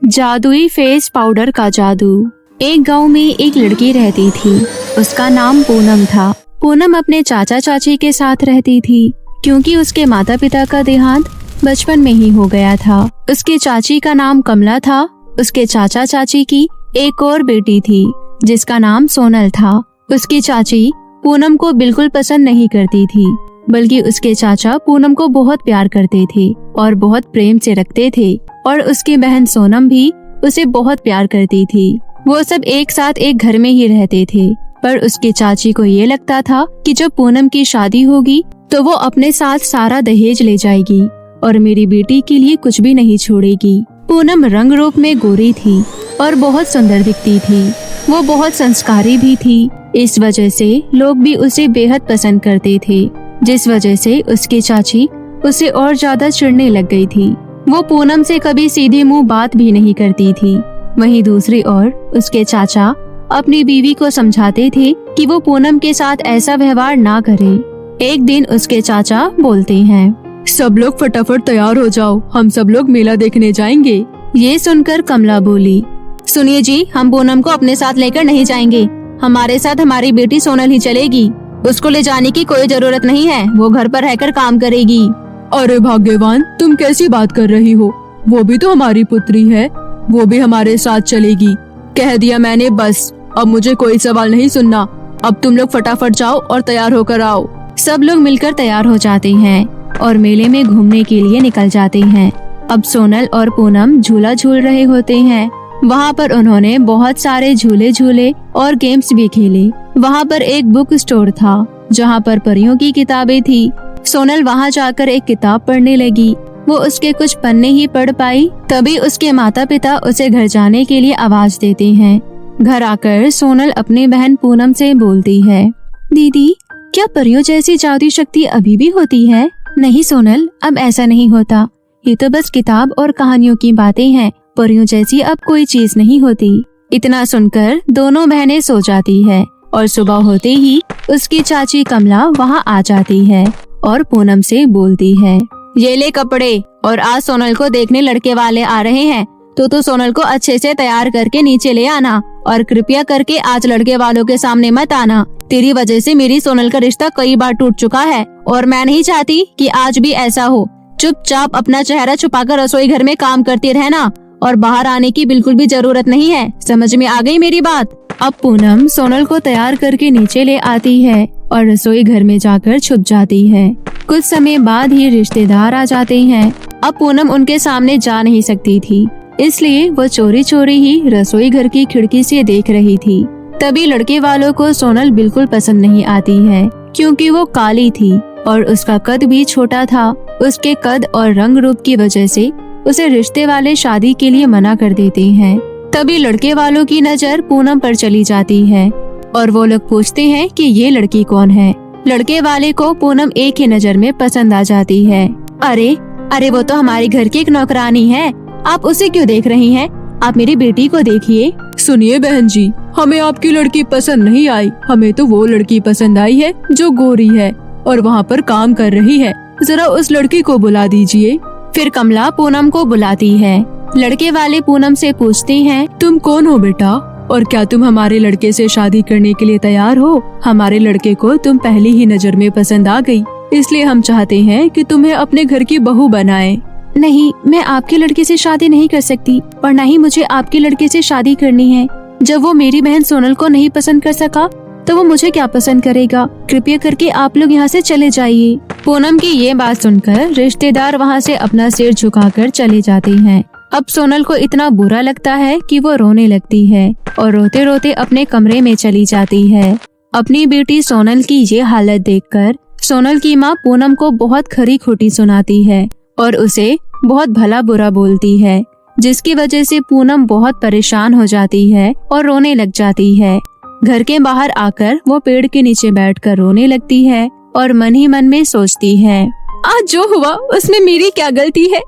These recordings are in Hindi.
जादुई फेस पाउडर का जादू। एक गांव में एक लड़की रहती थी। उसका नाम पूनम था। पूनम अपने चाचा चाची के साथ रहती थी क्योंकि उसके माता पिता का देहांत बचपन में ही हो गया था। उसके चाची का नाम कमला था। उसके चाचा चाची की एक और बेटी थी जिसका नाम सोनल था। उसकी चाची पूनम को बिल्कुल पसंद नहीं करती थी, बल्कि उसके चाचा पूनम को बहुत प्यार करते थे और बहुत प्रेम से रखते थे। और उसकी बहन सोनम भी उसे बहुत प्यार करती थी। वो सब एक साथ एक घर में ही रहते थे। पर उसकी चाची को ये लगता था कि जब पूनम की शादी होगी तो वो अपने साथ सारा दहेज ले जाएगी और मेरी बेटी के लिए कुछ भी नहीं छोड़ेगी। पूनम रंग रूप में गोरी थी और बहुत सुंदर दिखती थी। वो बहुत संस्कारी भी थी। इस वजह से लोग भी उसे बेहद पसंद करते थे, जिस वजह से उसकी चाची उसे और ज्यादा चिढ़ने लग गई थी। वो पूनम से कभी सीधे मुंह बात भी नहीं करती थी। वहीं दूसरी ओर उसके चाचा अपनी बीवी को समझाते थे कि वो पूनम के साथ ऐसा व्यवहार ना करे। एक दिन उसके चाचा बोलते हैं, सब लोग फटाफट तैयार हो जाओ, हम सब लोग मेला देखने जाएंगे। ये सुनकर कमला बोली, सुनिए जी, हम पूनम को अपने साथ लेकर नहीं जाएंगे। हमारे साथ हमारी बेटी सोनल ही चलेगी। उसको ले जाने की कोई जरूरत नहीं है, वो घर पर रहकर काम करेगी। अरे भाग्यवान, तुम कैसी बात कर रही हो? वो भी तो हमारी पुत्री है, वो भी हमारे साथ चलेगी। कह दिया मैंने, बस अब मुझे कोई सवाल नहीं सुनना। अब तुम लोग फटाफट जाओ और तैयार होकर आओ। सब लोग मिलकर तैयार हो जाते हैं और मेले में घूमने के लिए निकल जाते हैं। अब सोनल और पूनम झूला झूल रहे होते हैं। वहाँ पर उन्होंने बहुत सारे झूले झूले और गेम्स भी खेले। वहाँ पर एक बुक स्टोर था जहाँ पर परियों की किताबें थी। सोनल वहाँ जाकर एक किताब पढ़ने लगी। वो उसके कुछ पन्ने ही पढ़ पाई, तभी उसके माता पिता उसे घर जाने के लिए आवाज देते हैं। घर आकर सोनल अपनी बहन पूनम से बोलती है, दीदी, क्या परियों जैसी जादुई शक्ति अभी भी होती है? नहीं सोनल, अब ऐसा नहीं होता। ये तो बस किताब और कहानियों की बातें हैं। परियों जैसी अब कोई चीज नहीं होती। इतना सुनकर दोनों बहनें सो जाती है और सुबह होते ही उसकी चाची कमला वहाँ आ जाती है और पूनम से बोलती है, ये ले कपड़े, और आज सोनल को देखने लड़के वाले आ रहे हैं, तो सोनल को अच्छे से तैयार करके नीचे ले आना और कृपया करके आज लड़के वालों के सामने मत आना। तेरी वजह से मेरी सोनल का रिश्ता कई बार टूट चुका है और मैं नहीं चाहती कि आज भी ऐसा हो। चुपचाप अपना चेहरा छुपाकर रसोई घर में काम करती रहना और बाहर आने की बिल्कुल भी जरूरत नहीं है। समझ में आ गई मेरी बात? अब पूनम सोनल को तैयार करके नीचे ले आती है और रसोई घर में जाकर छुप जाती है। कुछ समय बाद ही रिश्तेदार आ जाते हैं। अब पूनम उनके सामने जा नहीं सकती थी, इसलिए वो चोरी चोरी ही रसोई घर की खिड़की से देख रही थी। तभी लड़के वालों को सोनल बिल्कुल पसंद नहीं आती है क्योंकि वो काली थी और उसका कद भी छोटा था। उसके कद और रंग रूप की वजह से उसे रिश्ते वाले शादी के लिए मना कर देते हैं। तभी लड़के वालों की नजर पूनम पर चली जाती है और वो लोग पूछते हैं कि ये लड़की कौन है। लड़के वाले को पूनम एक ही नजर में पसंद आ जाती है। अरे वो तो हमारे घर की एक नौकरानी है, आप उसे क्यों देख रही हैं? आप मेरी बेटी को देखिए। सुनिए बहन जी, हमें आपकी लड़की पसंद नहीं आई। हमें तो वो लड़की पसंद आई है जो गोरी है और वहाँ पर काम कर रही है। जरा उस लड़की को बुला दीजिए। फिर कमला पूनम को बुलाती है। लड़के वाले पूनम से पूछते हैं, तुम कौन हो बेटा, और क्या तुम हमारे लड़के से शादी करने के लिए तैयार हो? हमारे लड़के को तुम पहली ही नजर में पसंद आ गई, इसलिए हम चाहते हैं कि तुम्हें अपने घर की बहू बनाएं। नहीं, मैं आपके लड़के से शादी नहीं कर सकती और न ही मुझे आपके लड़के से शादी करनी है। जब वो मेरी बहन सोनल को नहीं पसंद कर सका तो वो मुझे क्या पसंद करेगा? कृपया करके आप लोग यहाँ से चले जाइए। पूनम की ये बात सुनकर रिश्तेदार वहाँ से अपना सिर झुकाकर चले जाते हैं। अब सोनल को इतना बुरा लगता है कि वो रोने लगती है और रोते रोते अपने कमरे में चली जाती है। अपनी बेटी सोनल की ये हालत देखकर सोनल की माँ पूनम को बहुत खरी खोटी सुनाती है और उसे बहुत भला बुरा बोलती है, जिसकी वजह से पूनम बहुत परेशान हो जाती है और रोने लग जाती है। घर के बाहर आकर वो पेड़ के नीचे बैठकर रोने लगती है और मन ही मन में सोचती है, आज जो हुआ उसमें मेरी क्या गलती है?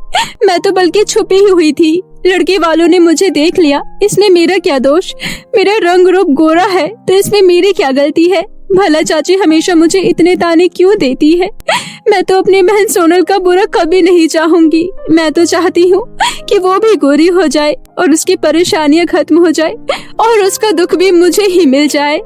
मैं तो बल्कि छुपी ही हुई थी। लड़के वालों ने मुझे देख लिया, इसमें मेरा क्या दोष? मेरा रंग रूप गोरा है तो इसमें मेरी क्या गलती है? भला चाची हमेशा मुझे इतने ताने क्यों देती है? मैं तो अपनी बहन सोनल का बुरा कभी नहीं चाहूंगी। मैं तो चाहती हूँ कि वो भी गोरी हो जाए और उसकी परेशानियां खत्म हो जाए और उसका दुख भी मुझे ही मिल जाए।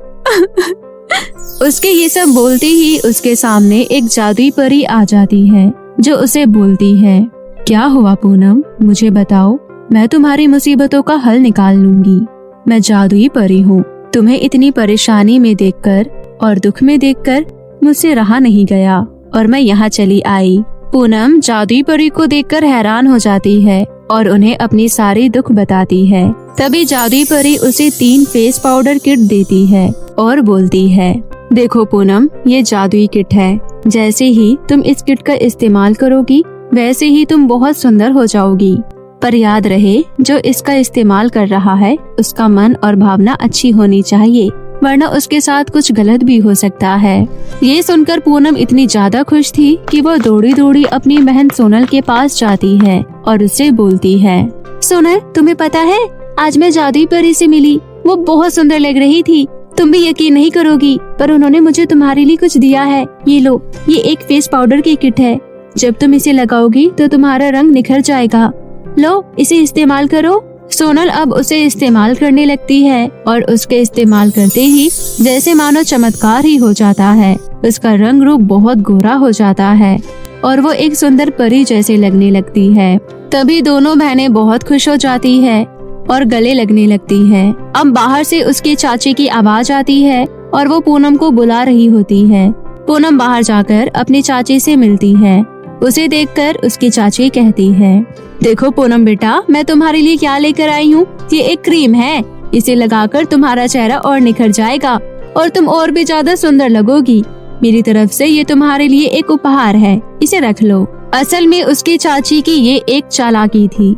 उसके ये सब बोलते ही उसके सामने एक जादुई परी आ जाती है जो उसे बोलती है, क्या हुआ पूनम, मुझे बताओ, मैं तुम्हारी मुसीबतों का हल निकाल लूंगी। मैं जादुई परी हूँ। तुम्हें इतनी परेशानी में देखकर और दुख में देखकर मुझसे रहा नहीं गया और मैं यहाँ चली आई। पूनम जादुई परी को देखकर हैरान हो जाती है और उन्हें अपनी सारी दुख बताती है। तभी जादुई परी उसे 3 फेस पाउडर किट देती है और बोलती है, देखो पूनम, ये जादुई किट है। जैसे ही तुम इस किट का इस्तेमाल करोगी वैसे ही तुम बहुत सुंदर हो जाओगी। पर याद रहे, जो इसका इस्तेमाल कर रहा है उसका मन और भावना अच्छी होनी चाहिए, वरना उसके साथ कुछ गलत भी हो सकता है। ये सुनकर पूनम इतनी ज्यादा खुश थी कि वो दौड़ी दौड़ी अपनी बहन सोनल के पास जाती है और उससे बोलती है, सोनल, तुम्हें पता है आज मैं जादुई परी से मिली, वो बहुत सुंदर लग रही थी। तुम भी यकीन नहीं करोगी, पर उन्होंने मुझे तुम्हारे लिए कुछ दिया है। ये लो, ये एक फेस पाउडर की किट है। जब तुम इसे लगाओगी तो तुम्हारा रंग निखर जाएगा। लो, इसे इस्तेमाल करो। सोनल अब उसे इस्तेमाल करने लगती है और उसके इस्तेमाल करते ही जैसे मानो चमत्कार ही हो जाता है। उसका रंग रूप बहुत गोरा हो जाता है और वो एक सुंदर परी जैसे लगने लगती है। तभी दोनों बहनें बहुत खुश हो जाती है और गले लगने लगती है। अब बाहर से उसकी चाची की आवाज आती है और वो पूनम को बुला रही होती है। पूनम बाहर जाकर अपनी चाची से मिलती है। उसे देखकर उसकी चाची कहती है, देखो पूनम बेटा, मैं तुम्हारे लिए क्या लेकर आई हूँ। ये एक क्रीम है, इसे लगाकर तुम्हारा चेहरा और निखर जाएगा और तुम और भी ज्यादा सुंदर लगोगी। मेरी तरफ से ये तुम्हारे लिए एक उपहार है, इसे रख लो। असल में उसकी चाची की ये एक चालाकी थी।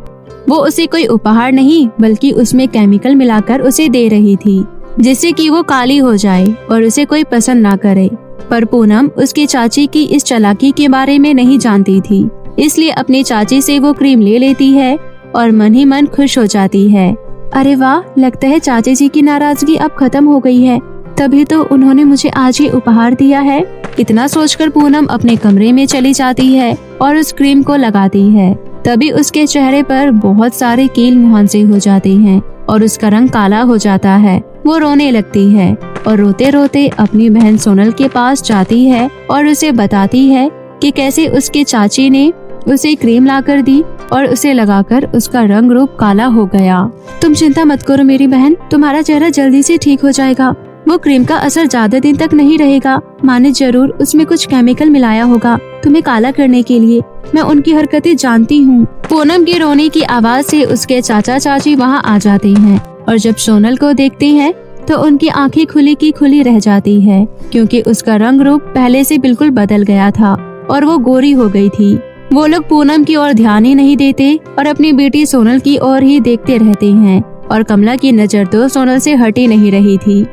वो उसे कोई उपहार नहीं बल्कि उसमें केमिकल मिलाकर उसे दे रही थी, जिससे कि वो काली हो जाए और उसे कोई पसंद ना करे। पर पूनम उसकी चाची की इस चालाकी के बारे में नहीं जानती थी, इसलिए अपनी चाची से वो क्रीम ले लेती है और मन ही मन खुश हो जाती है। अरे वाह, लगता है चाची जी की नाराजगी अब खत्म हो गई है, तभी तो उन्होंने मुझे आज ये उपहार दिया है। इतना सोचकर पूनम अपने कमरे में चली जाती है और उस क्रीम को लगाती है। तभी उसके चेहरे पर बहुत सारे कील मुहांसे हो जाते हैं और उसका रंग काला हो जाता है। वो रोने लगती है और रोते रोते अपनी बहन सोनल के पास जाती है और उसे बताती है कि कैसे उसके चाची ने उसे क्रीम लाकर दी और उसे लगाकर उसका रंग रूप काला हो गया। तुम चिंता मत करो मेरी बहन, तुम्हारा चेहरा जल्दी से ठीक हो जाएगा। वो क्रीम का असर ज्यादा दिन तक नहीं रहेगा। माँ ने जरूर उसमें कुछ केमिकल मिलाया होगा तुम्हें काला करने के लिए। मैं उनकी हरकतें जानती हूँ। पूनम के रोने की आवाज से उसके चाचा चाची वहाँ आ जाते हैं और जब सोनल को देखते हैं तो उनकी आंखें खुली की खुली रह जाती है, क्योंकि उसका रंग रूप पहले से बिल्कुल बदल गया था और वो गोरी हो गई थी। वो लोग पूनम की ओर ध्यान ही नहीं देते और अपनी बेटी सोनल की ओर ही देखते रहते हैं और कमला की नजर तो सोनल से हटी नहीं रही थी।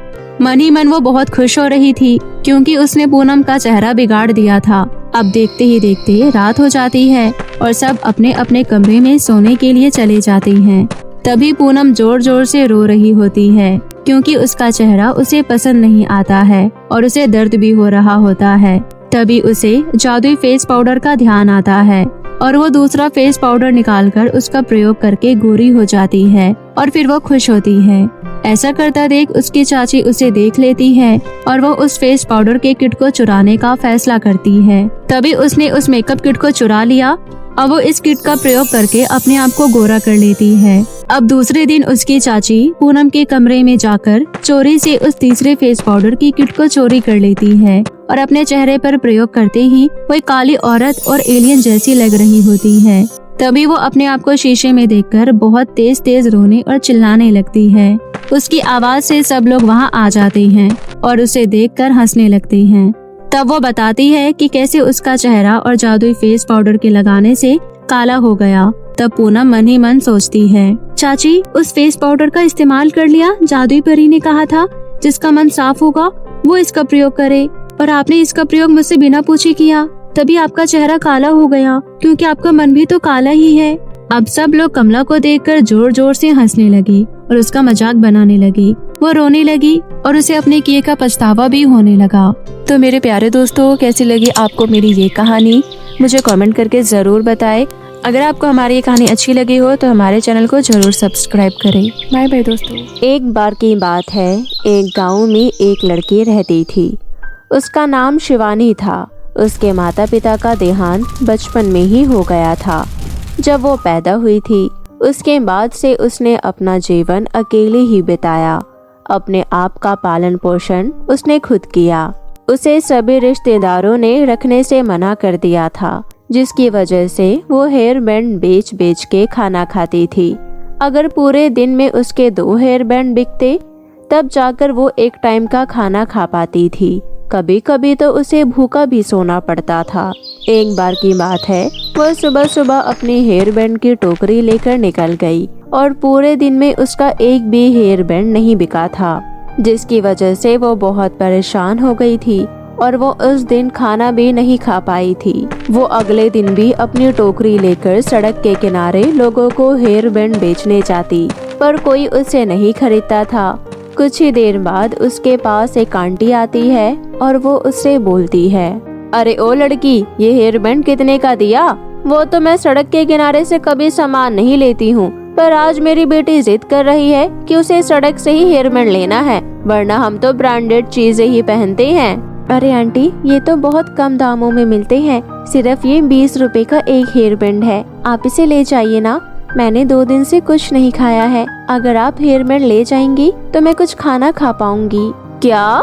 मन ही मन वो बहुत खुश हो रही थी, क्योंकि उसने पूनम का चेहरा बिगाड़ दिया था। अब देखते ही देखते रात हो जाती है और सब अपने अपने कमरे में सोने के लिए चले जाते हैं। तभी पूनम जोर जोर से रो रही होती है, क्योंकि उसका चेहरा उसे पसंद नहीं आता है और उसे दर्द भी हो रहा होता है। तभी उसे जादुई फेस पाउडर का ध्यान आता है और वो दूसरा फेस पाउडर निकालकर उसका प्रयोग करके गोरी हो जाती है और फिर वो खुश होती है। ऐसा करता देख उसकी चाची उसे देख लेती है और वो उस फेस पाउडर के किट को चुराने का फैसला करती है। तभी उसने उस मेकअप किट को चुरा लिया। अब वो इस किट का प्रयोग करके अपने आप को गोरा कर लेती है। अब दूसरे दिन उसकी चाची पूनम के कमरे में जाकर चोरी से उस तीसरे फेस पाउडर की किट को चोरी कर लेती है और अपने चेहरे पर प्रयोग करते ही वो एक काली औरत और एलियन जैसी लग रही होती है। तभी वो अपने आप को शीशे में देखकर बहुत तेज तेज रोने और चिल्लाने लगती है। उसकी आवाज से सब लोग वहाँ आ जाते हैं और उसे देखकर हंसने लगते हैं। तब वो बताती है कि कैसे उसका चेहरा और जादुई फेस पाउडर के लगाने से काला हो गया। तब पूनम मन ही मन सोचती है, चाची, उस फेस पाउडर का इस्तेमाल कर लिया। जादुई परी ने कहा था जिसका मन साफ होगा वो इसका प्रयोग करे, और आपने इसका प्रयोग मुझसे बिना पूछे किया, तभी आपका चेहरा काला हो गया, क्योंकि आपका मन भी तो काला ही है। अब सब लोग कमला को देखकर जोर जोर से हंसने लगे और उसका मजाक बनाने लगे। वो रोने लगी और उसे अपने किए का पछतावा भी होने लगा। तो मेरे प्यारे दोस्तों, कैसी लगी आपको मेरी ये कहानी? मुझे कमेंट करके जरूर बताएं। अगर आपको हमारी ये कहानी अच्छी लगी हो तो हमारे चैनल को जरूर सब्सक्राइब करें। बाय बाय दोस्तों। एक बार की बात है, एक गांव में एक लड़की रहती थी। उसका नाम शिवानी था। उसके माता पिता का देहांत बचपन में ही हो गया था। जब वो पैदा हुई थी उसके बाद से उसने अपना जीवन अकेले ही बिताया। अपने आप का पालन पोषण उसने खुद किया। उसे सभी रिश्तेदारों ने रखने से मना कर दिया था, जिसकी वजह से वो हेयर बैंड बेच बेच के खाना खाती थी। अगर पूरे दिन में उसके 2 हेयर बैंड बिकते तब जाकर वो एक टाइम का खाना खा पाती थी। कभी कभी तो उसे भूखा भी सोना पड़ता था। एक बार की बात है, वह सुबह सुबह अपनी हेयर बैंड की टोकरी लेकर निकल गई और पूरे दिन में उसका एक भी हेयर बैंड नहीं बिका था, जिसकी वजह से वो बहुत परेशान हो गई थी और वो उस दिन खाना भी नहीं खा पाई थी। वो अगले दिन भी अपनी टोकरी लेकर सड़क के किनारे लोगों को हेयर बैंड बेचने जाती, पर कोई उसे नहीं खरीदता था। कुछ ही देर बाद उसके पास एक आंटी आती है और वो उससे बोलती है, अरे ओ लड़की, ये हेयर बैंड कितने का दिया? वो तो मैं सड़क के किनारे से कभी सामान नहीं लेती हूँ, पर आज मेरी बेटी जिद कर रही है कि उसे सड़क से ही हेयर बैंड लेना है, वरना हम तो ब्रांडेड चीजें ही पहनते हैं। अरे आंटी, ये तो बहुत कम दामों में मिलते हैं, सिर्फ ये 20 रुपए का एक हेयर बैंड है, आप इसे ले जाइए ना। मैंने 2 दिन से कुछ नहीं खाया है, अगर आप हेयर बैंड ले जाएंगी तो मैं कुछ खाना खा पाऊंगी। क्या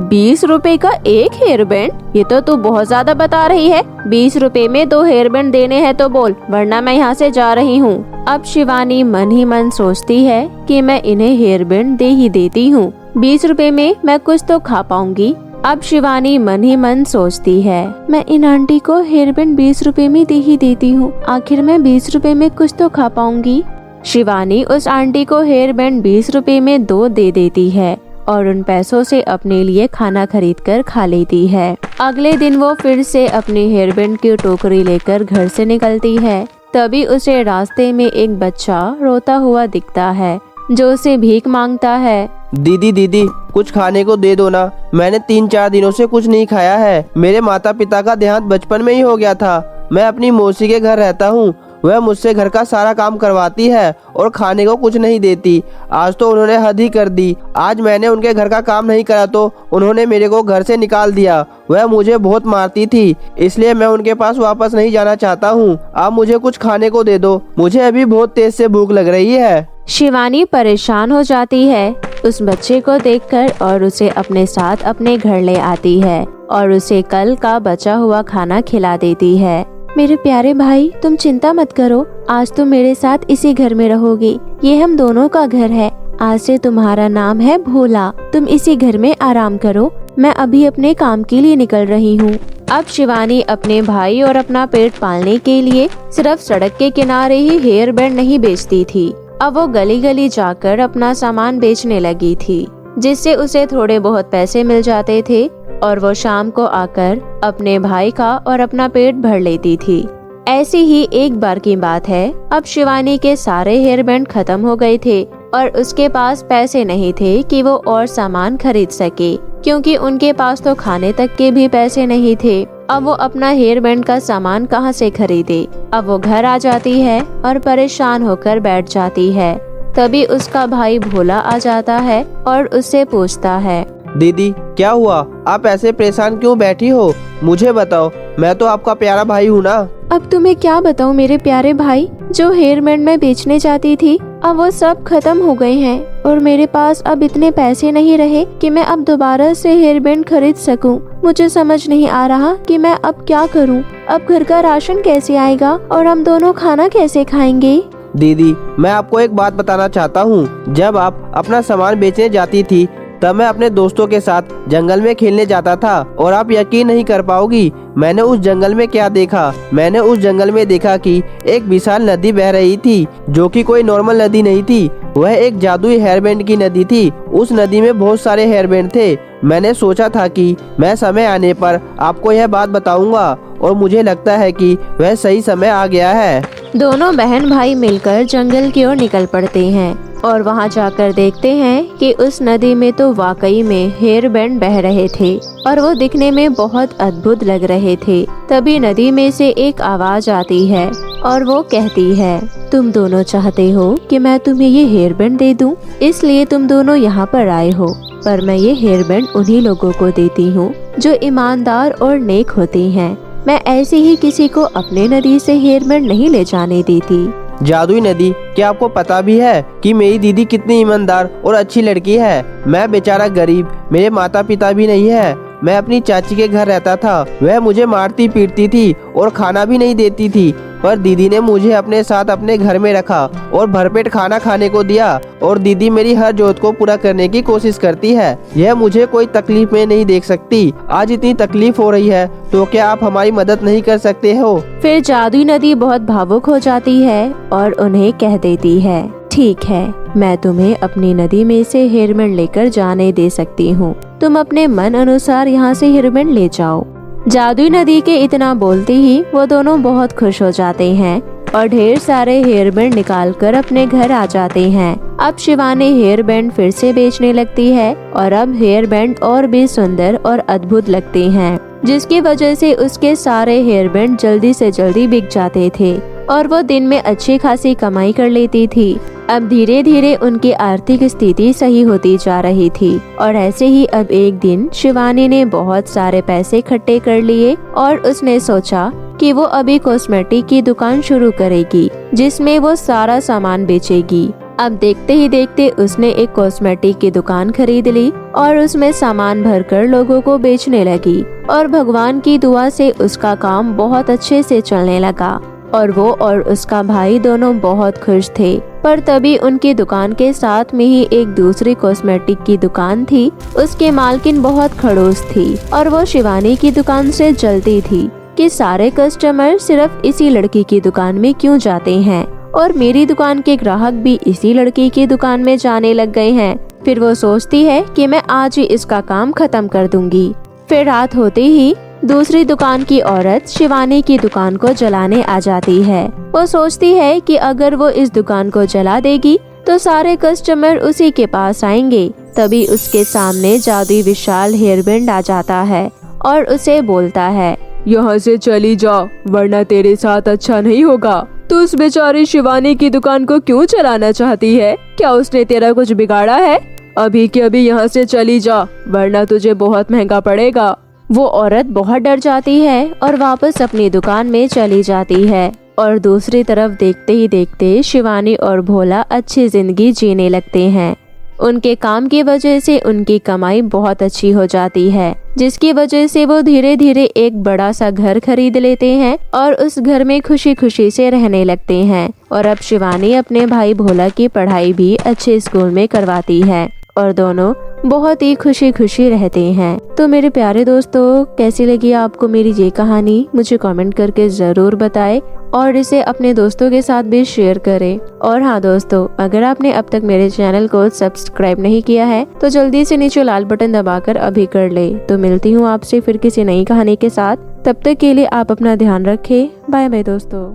20 रुपए का एक हेयर बैंड? ये तो तू बहुत ज्यादा बता रही है। 20 रुपए में 2 हेयर बैंड देने हैं तो बोल, वरना मैं यहाँ से जा रही हूँ। अब शिवानी मन ही मन सोचती है कि मैं इन्हें हेयर बैंड दे ही देती हूँ, 20 रुपए में मैं कुछ तो खा पाऊंगी। अब शिवानी मन ही मन सोचती है, मैं इन आंटी को हेयर बैंड 20 रुपए में दे ही देती हूँ, आखिर मैं 20 रुपए में कुछ तो खा पाऊंगी। शिवानी उस आंटी को हेयर बैंड 20 रुपए में 2 दे देती है और उन पैसों से अपने लिए खाना खरीद कर खा लेती है। अगले दिन वो फिर से अपनी हेयर बैंड की टोकरी लेकर घर से निकलती है। तभी उसे रास्ते में एक बच्चा रोता हुआ दिखता है, जो उसे भीख मांगता है। दीदी दीदी, कुछ खाने को दे दो ना, मैंने 3-4 दिनों से कुछ नहीं खाया है। मेरे माता पिता का देहांत बचपन में ही हो गया था। मैं अपनी मौसी के घर रहता हूँ, वह मुझसे घर का सारा काम करवाती है और खाने को कुछ नहीं देती। आज तो उन्होंने हद ही कर दी। आज मैंने उनके घर का काम नहीं करा तो उन्होंने मेरे को घर से निकाल दिया। वह मुझे बहुत मारती थी, इसलिए मैं उनके पास वापस नहीं जाना चाहता हूँ। आप मुझे कुछ खाने को दे दो, मुझे अभी बहुत तेज से भूख लग रही है। शिवानी परेशान हो जाती है उस बच्चे को देखकर और उसे अपने साथ अपने घर ले आती है और उसे कल का बचा हुआ खाना खिला देती है। मेरे प्यारे भाई, तुम चिंता मत करो, आज तुम मेरे साथ इसी घर में रहोगी। ये हम दोनों का घर है। आज से तुम्हारा नाम है भोला। तुम इसी घर में आराम करो, मैं अभी अपने काम के लिए निकल रही हूँ। अब शिवानी अपने भाई और अपना पेट पालने के लिए सिर्फ सड़क के किनारे ही हेयर बैंड नहीं बेचती थी। अब वो गली गली जाकर अपना सामान बेचने लगी थी, जिससे उसे थोड़े बहुत पैसे मिल जाते थे और वो शाम को आकर अपने भाई का और अपना पेट भर लेती थी। ऐसी ही एक बार की बात है। अब शिवानी के सारे हेयर बैंड खत्म हो गए थे और उसके पास पैसे नहीं थे कि वो और सामान खरीद सके, क्योंकि उनके पास तो खाने तक के भी पैसे नहीं थे। अब वो अपना हेयर बैंड का सामान कहाँ से खरीदे। अब वो घर आ जाती है और परेशान होकर बैठ जाती है। तभी उसका भाई भोला आ जाता है और उससे पूछता है, दीदी क्या हुआ, आप ऐसे परेशान क्यों बैठी हो? मुझे बताओ, मैं तो आपका प्यारा भाई हूँ ना। अब तुम्हें क्या बताऊँ मेरे प्यारे भाई, जो हेयर बैंड मैं बेचने जाती थी अब वो सब खत्म हो गए हैं और मेरे पास अब इतने पैसे नहीं रहे कि मैं अब दोबारा से हेयर बैंड खरीद सकूं। मुझे समझ नहीं आ रहा कि मैं अब क्या करूं। अब घर का राशन कैसे आएगा और हम दोनों खाना कैसे खाएंगे? दीदी मैं आपको एक बात बताना चाहता हूँ। जब आप अपना सामान बेचने जाती थी तब मैं अपने दोस्तों के साथ जंगल में खेलने जाता था और आप यकीन नहीं कर पाओगी मैंने उस जंगल में क्या देखा। मैंने उस जंगल में देखा कि एक विशाल नदी बह रही थी, जो कि कोई नॉर्मल नदी नहीं थी। वह एक जादुई हेयर बैंड की नदी थी। उस नदी में बहुत सारे हेयर बैंड थे। मैंने सोचा था कि मैं समय आने पर आपको यह बात बताऊंगा और मुझे लगता है कि वह सही समय आ गया है। दोनों बहन भाई मिलकर जंगल की ओर निकल पड़ते हैं और वहां जाकर देखते हैं कि उस नदी में तो वाकई में हेयर बैंड बह रहे थे और वो दिखने में बहुत अद्भुत लग रहे थे। तभी नदी में से एक आवाज आती है, और वो कहती है, तुम दोनों चाहते हो कि मैं तुम्हें ये हेयर बैंड दे दूं, इसलिए तुम दोनों यहाँ पर आए हो। पर मैं ये हेयर बैंड उन्हीं लोगों को देती हूँ जो ईमानदार और नेक होते हैं। मैं ऐसे ही किसी को अपने नदी से हेयर बैंड नहीं ले जाने देती। जादुई नदी, क्या आपको पता भी है कि मेरी दीदी कितनी ईमानदार और अच्छी लड़की है? मैं बेचारा गरीब, मेरे माता पिता भी नहीं है। मैं अपनी चाची के घर रहता था। वह मुझे मारती पीटती थी और खाना भी नहीं देती थी, पर दीदी ने मुझे अपने साथ अपने घर में रखा और भरपेट खाना खाने को दिया। और दीदी मेरी हर जरूरत को पूरा करने की कोशिश करती है। यह मुझे कोई तकलीफ में नहीं देख सकती। आज इतनी तकलीफ हो रही है, तो क्या आप हमारी मदद नहीं कर सकते हो? फिर जादुई नदी बहुत भावुक हो जाती है और उन्हें कह देती है, ठीक है, मैं तुम्हें अपनी नदी में से हेयर बैंड लेकर जाने दे सकती हूँ। तुम अपने मन अनुसार यहाँ से हेयर बैंड ले जाओ। जादुई नदी के इतना बोलते ही वो दोनों बहुत खुश हो जाते हैं और ढेर सारे हेयर बैंड निकाल कर अपने घर आ जाते हैं। अब शिवानी हेयर बैंड फिर से बेचने लगती है और अब हेयर बैंड और भी सुंदर और अद्भुत लगते हैं, जिसकी वजह से उसके सारे हेयर बैंड जल्दी से जल्दी बिक जाते थे और वो दिन में अच्छी खासी कमाई कर लेती थी। अब धीरे धीरे उनकी आर्थिक स्थिति सही होती जा रही थी और ऐसे ही अब एक दिन शिवानी ने बहुत सारे पैसे इकट्ठे कर लिए और उसने सोचा कि वो अभी कॉस्मेटिक की दुकान शुरू करेगी, जिसमें वो सारा सामान बेचेगी। अब देखते ही देखते उसने एक कॉस्मेटिक की दुकान खरीद ली और उसमें सामान भरकर लोगों को बेचने लगी और भगवान की दुआ से उसका काम बहुत अच्छे से चलने लगा और वो और उसका भाई दोनों बहुत खुश थे। पर तभी उनकी दुकान के साथ में ही एक दूसरी कॉस्मेटिक की दुकान थी। उसके मालकिन बहुत खड़ूस थी और वो शिवानी की दुकान से जलती थी कि सारे कस्टमर सिर्फ इसी लड़की की दुकान में क्यों जाते हैं और मेरी दुकान के ग्राहक भी इसी लड़की की दुकान में जाने लग गए हैं। फिर वो सोचती है कि मैं आज ही इसका काम खत्म कर दूंगी। फिर रात होते ही दूसरी दुकान की औरत शिवानी की दुकान को जलाने आ जाती है। वो सोचती है कि अगर वो इस दुकान को जला देगी तो सारे कस्टमर उसी के पास आएंगे। तभी उसके सामने जादुई विशाल हेयर बैंड आ जाता है और उसे बोलता है, यहाँ से चली जा, वरना तेरे साथ अच्छा नहीं होगा। तू उस बेचारी शिवानी की दुकान को क्यों चलाना चाहती है? क्या उसने तेरा कुछ बिगाड़ा है? अभी के अभी यहाँ से चली जा, वरना तुझे बहुत महंगा पड़ेगा। वो औरत बहुत डर जाती है और वापस अपनी दुकान में चली जाती है और दूसरी तरफ देखते ही देखते शिवानी और भोला अच्छी जिंदगी जीने लगते हैं। उनके काम की वजह से उनकी कमाई बहुत अच्छी हो जाती है, जिसकी वजह से वो धीरे धीरे एक बड़ा सा घर खरीद लेते हैं और उस घर में खुशी खुशी से रहने लगते हैं। और अब शिवानी अपने भाई भोला की पढ़ाई भी अच्छे स्कूल में करवाती है और दोनों बहुत ही खुशी खुशी रहते हैं। तो मेरे प्यारे दोस्तों, कैसी लगी आपको मेरी ये कहानी? मुझे कमेंट करके जरूर बताएं और इसे अपने दोस्तों के साथ भी शेयर करें। और हाँ दोस्तों, अगर आपने अब तक मेरे चैनल को सब्सक्राइब नहीं किया है तो जल्दी से नीचे लाल बटन दबाकर अभी कर ले। तो मिलती हूँ आपसे फिर किसी नई कहानी के साथ। तब तक के लिए आप अपना ध्यान रखें। बाय बाय दोस्तों।